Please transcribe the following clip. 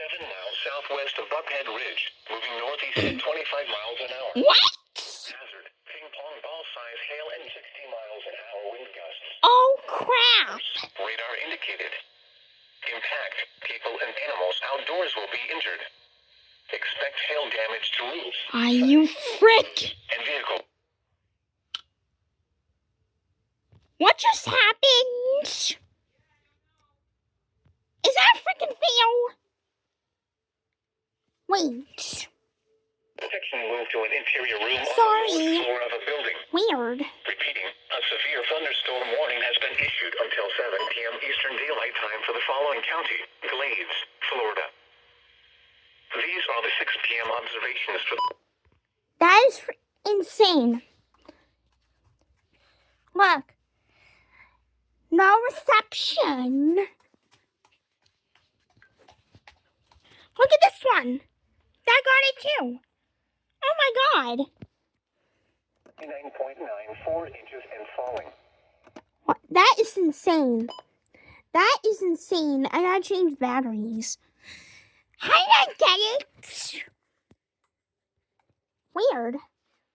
7 miles southwest of Buckhead Ridge, moving northeast at 25 miles an hour. What? Hazard, ping-pong ball-size hail and 60 miles an hour wind gusts. Oh, crap. Radar indicated. Impact, people and animals outdoors will be injured. Expect hail damage to roofs. Are you frick? And vehicle. What just happened? Is that a freaking fail? Wait. Section moved to an interior room Sorry. on the 4th floor of a building. Weird. Repeating, a severe thunderstorm warning has been issued until 7 p.m. Eastern Daylight Time for the following county, Glades, Florida. These are the 6 p.m. observations for... That is insane. Look. No reception. Look at this one. That got it too. Oh my god. 9.94 inches and falling. What? That is insane. That is insane. I gotta change batteries. How did I get it? Weird.